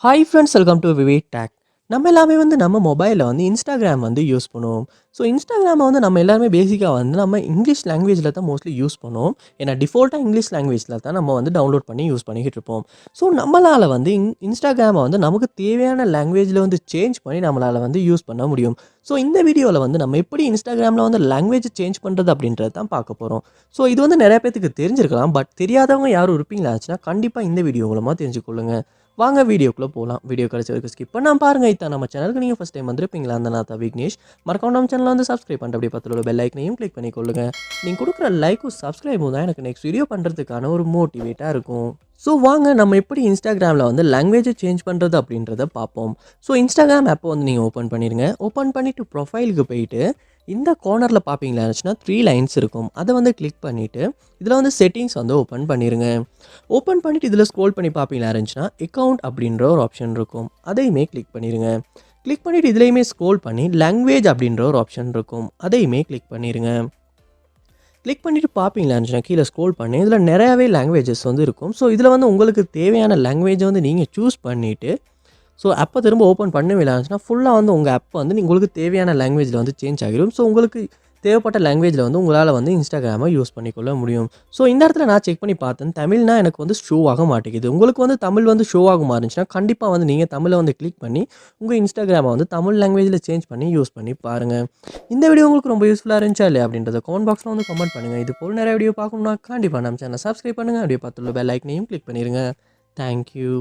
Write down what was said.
Hi friends, welcome to VividTech. நம்ம எல்லாமே நம்ம மொபைலில் இன்ஸ்டாகிராம் யூஸ் பண்ணுவோம். ஸோ இன்ஸ்டாகிராமை நம்ம எல்லாருமே பேசிக்காக நம்ம இங்கிலீஷ் லாங்குவேஜில் தான் மோஸ்ட்லி யூஸ் பண்ணுவோம். ஏன்னா டிஃபால்ட்டாக இங்கிலீஷ் லாங்குவேஜில் தான் நம்ம டவுன்லோட் பண்ணி யூஸ் பண்ணிக்கிட்டு இருப்போம். ஸோ நம்மளால் இன்ஸ்டாகிராமை நமக்கு தேவையான லாங்குவேஜில் சேஞ்ச் பண்ணி நம்மளால் யூஸ் பண்ண முடியும். ஸோ இந்த வீடியோவில் நம்ம எப்படி இன்ஸ்டாகிராமில் லாங்குவேஜ் சேஞ்ச் பண்ணுறது அப்படின்றது தான் பார்க்க போகிறோம். ஸோ இது நிறைய பேத்துக்கு தெரிஞ்சிருக்கலாம், பட் தெரியாதவங்க யாரும் இருப்பீங்களாச்சுன்னா கண்டிப்பாக இந்த வீடியோ மூலமாக தெரிஞ்சுக்கொள்ளுங்க. வாங்க வீடியோக்குள்ளே போகலாம். வீடியோ கிடைச்ச வரைக்கும் ஸ்கிப் பண்ணாமல் பாருங்கள். இதான் நம்ம சேனலுக்கு நீங்கள் ஃபஸ்ட் டைம் வந்திருப்பீங்களா, அந்த நான் தான் விக்னேஷ். மறக்காம நம்ம சேனலை சப்ஸ்கிரைப் பண்ணிட்டு அப்படியே பக்கத்தில் பெல் ஐக்கனையும் கிளிக் பண்ணிக்கொள்ளுங்க. நீங்கள் கொடுக்குற லைக்கும் சப்ஸ்கிரைபும் தான் எனக்கு நெக்ஸ்ட் வீடியோ பண்ணுறதுக்கான ஒரு மோட்டிவேட்டாக இருக்கும். ஸோ வாங்க நம்ம எப்படி இன்ஸ்டாகிராமில் லாங்குவேஜை சேஞ்ச் பண்ணுறது அப்படின்றத பார்ப்போம். ஸோ இன்ஸ்டாகிராம் ஆப்பை நீங்கள் ஓப்பன் பண்ணிடுங்க. ஓப்பன் பண்ணிவிட்டு ப்ரொஃபைலுக்கு போயிட்டு இந்த கார்னரில் பார்ப்பீங்களா இருந்துச்சுன்னா 3 லைன்ஸ் இருக்கும். அதை கிளிக் பண்ணிவிட்டு இதில் செட்டிங்ஸ் ஓப்பன் பண்ணிடுங்க. ஓப்பன் பண்ணிவிட்டு இதில் ஸ்க்ரோல் பண்ணி பார்ப்பீங்களா இருந்துச்சுன்னா அக்கௌண்ட் அப்படின்ற ஒரு ஆப்ஷன் இருக்கும். அதையுமே கிளிக் பண்ணிடுங்க. கிளிக் பண்ணிவிட்டு இதுலேயுமே ஸ்க்ரோல் பண்ணி லாங்குவேஜ் அப்படின்ற ஒரு ஆப்ஷன் இருக்கும். அதையுமே கிளிக் பண்ணிடுங்க. கிளிக் பண்ணிவிட்டு பார்ப்பீங்களா இருந்துச்சுன்னா கீழே ஸ்க்ரோல் பண்ணி இதில் நிறையாவே லாங்குவேஜஸ் இருக்கும். ஸோ இதில் உங்களுக்கு தேவையான லாங்குவேஜை நீங்கள் சூஸ் பண்ணிவிட்டு ஸோ அப்போ திரும்ப ஓப்பன் பண்ண விளையாடுச்சுன்னா ஃபுல்லாக உங்கள் ஆப் உங்களுக்கு தேவையான லாங்குவேஜில் சேஞ்ச் ஆகிடும். ஸோ உங்களுக்கு தேவைப்பட்ட லாங்குவேஜில் உங்களால் இன்ஸ்டாகிராமை யூஸ் பண்ணிக்கொள்ள முடியும். ஸோ இந்த இடத்துல நான் செக் பண்ணி பார்த்தேன், தமிழ்னா எனக்கு ஷோ ஆக மாட்டேங்குது. உங்களுக்கு தமிழ் ஷோ ஆகுமா இருந்துச்சுன்னா கண்டிப்பாக நீங்கள் தமிழை கிளிக் பண்ணி உங்கள் இன்ஸ்டாகிராமை தமிழ் லாங்குவேஜில் சேஞ்ச் பண்ணி யூஸ் பண்ணி பாருங்கள். இந்த வீடியோ உங்களுக்கு ரொம்ப யூஸ்ஃபுல்லாக இருந்துச்சா இல்லையா அப்படின்றத கமெண்ட் பாக்ஸில் கமெண்ட் பண்ணுங்கள். இது போல் நிறைய வீடியோ பார்க்கணும்னா கண்டிப்பாக நம்ம சேனலை சப்ஸ்கிரைப் பண்ணுங்கள். அப்படியே பார்த்துள்ள பெல் ஐக்கனையும் கிளிக் பண்ணிடுங்க. தேங்க்யூ.